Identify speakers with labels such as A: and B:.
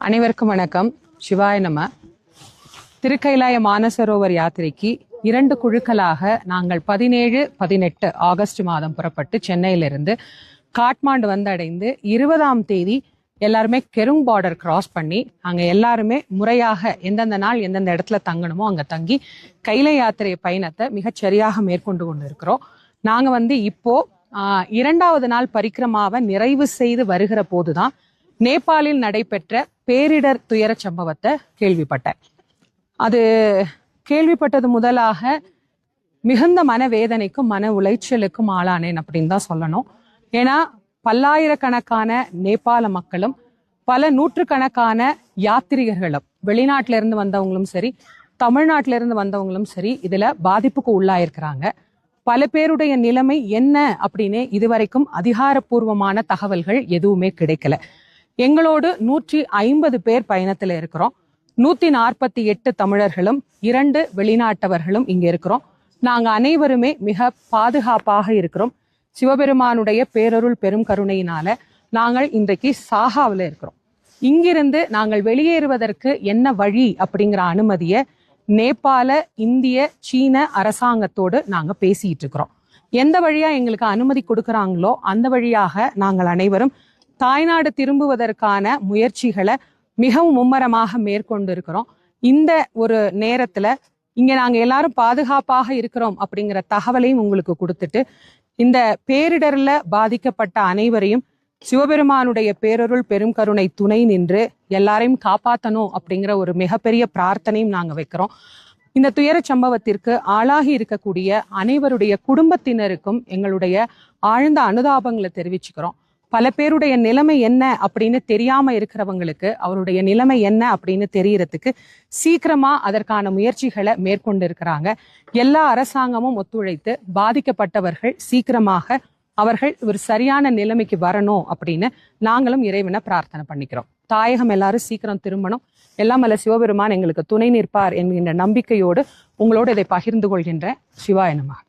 A: அனைவருக்கும் வணக்கம். சிவாய நம. திருக்கைலாய மானசரோவர் யாத்திரைக்கு 2 குழுக்களாக நாங்கள் 17, 18 ஆகஸ்ட் மாதம் புறப்பட்டு சென்னையிலிருந்து காட்மாண்டு வந்தடைந்து 20ஆம் தேதி எல்லாருமே கெருங் பார்டர் கிராஸ் பண்ணி அங்கே எல்லாருமே முறையாக எந்தெந்த நாள் எந்தெந்த இடத்துல தங்கணுமோ அங்கே தங்கி கைலை யாத்திரை பயணத்தை மிகச்சரியாக மேற்கொண்டு கொண்டு இருக்கிறோம். நாங்கள் இப்போ 2வது நாள் பரிக்கிரமாவை நிறைவு செய்து வருகிற போதுதான் நேபாளில் நடைபெற்ற பேரிடர் துயர சம்பவத்தை கேள்விப்பட்டேன். அது கேள்விப்பட்டது முதலாக மிகுந்த மனவேதனைக்கும் மன உளைச்சலுக்கும் ஆளானேன் அப்படின்னு தான் சொல்லணும். ஏன்னா பல்லாயிரக்கணக்கான நேபாள மக்களும் பல நூற்றுக்கணக்கான யாத்திரிகர்களும் வெளிநாட்டில இருந்து வந்தவங்களும் சரி தமிழ்நாட்டில இருந்து வந்தவங்களும் சரி இதுல பாதிப்புக்கு உள்ளாயிருக்கிறாங்க. பல பேருடைய நிலைமை என்ன அப்படின்னு இதுவரைக்கும் அதிகாரப்பூர்வமான தகவல்கள் எதுவுமே கிடைக்கல. எங்களோடு 150 பேர் பயணத்துல இருக்கிறோம். 148 தமிழர்களும் 2 வெளிநாட்டவர்களும் இங்க இருக்கிறோம். நாங்க அனைவருமே மிக பாதுகாப்பாக இருக்கிறோம். சிவபெருமானுடைய பேரருள் பெரும் கருணையினால நாங்கள் இன்றைக்கு சாகாவில் இருக்கிறோம். இங்கிருந்து நாங்கள் வெளியேறுவதற்கு என்ன வழி அப்படிங்கிற அனுமதியை நேபாள, இந்திய, சீன அரசாங்கத்தோடு நாங்க பேசிட்டு இருக்கிறோம். எந்த வழியா எங்களுக்கு அனுமதி கொடுக்கறாங்களோ அந்த வழியாக நாங்கள் அனைவரும் தாய்நாடு திரும்புவதற்கான முயற்சிகளை மிகவும் மும்மரமாக மேற்கொண்டு இருக்கிறோம். இந்த ஒரு நேரத்துல இங்க நாங்க எல்லாரும் பாதுகாப்பாக இருக்கிறோம் அப்படிங்கிற தகவலையும் உங்களுக்கு கொடுத்துட்டு இந்த பேரிடர்ல பாதிக்கப்பட்ட அனைவரையும் சிவபெருமானுடைய பேரருள் பெரும் கருணை துணை நின்று எல்லாரையும் காப்பாற்றணும் அப்படிங்கிற ஒரு மிகப்பெரிய பிரார்த்தனையும் நாங்க வைக்கிறோம். இந்த துயர சம்பவத்திற்கு ஆளாகி இருக்கக்கூடிய அனைவருடைய குடும்பத்தினருக்கும் எங்களுடைய ஆழ்ந்த அனுதாபங்களை தெரிவிச்சுக்கிறோம். பல பேருடைய நிலைமை என்ன அப்படின்னு தெரியாம இருக்கிறவங்களுக்கு அவருடைய நிலைமை என்ன அப்படின்னு தெரியறதுக்கு சீக்கிரமா அதற்கான முயற்சிகளை மேற்கொண்டு இருக்கிறாங்க. எல்லா அரசாங்கமும் ஒத்துழைத்து பாதிக்கப்பட்டவர்கள் சீக்கிரமாக அவர்கள் ஒரு சரியான நிலைமைக்கு வரணும் அப்படின்னு நாங்களும் இறைவனை பிரார்த்தனை பண்ணிக்கிறோம். தாயகம் எல்லாரும் சீக்கிரம் திரும்பணும். எல்லாம் அல்ல சிவபெருமான் எங்களுக்கு துணை நிற்பார் என்கின்ற நம்பிக்கையோடு உங்களோடு இதை பகிர்ந்து கொள்கின்ற சிவாய நமः.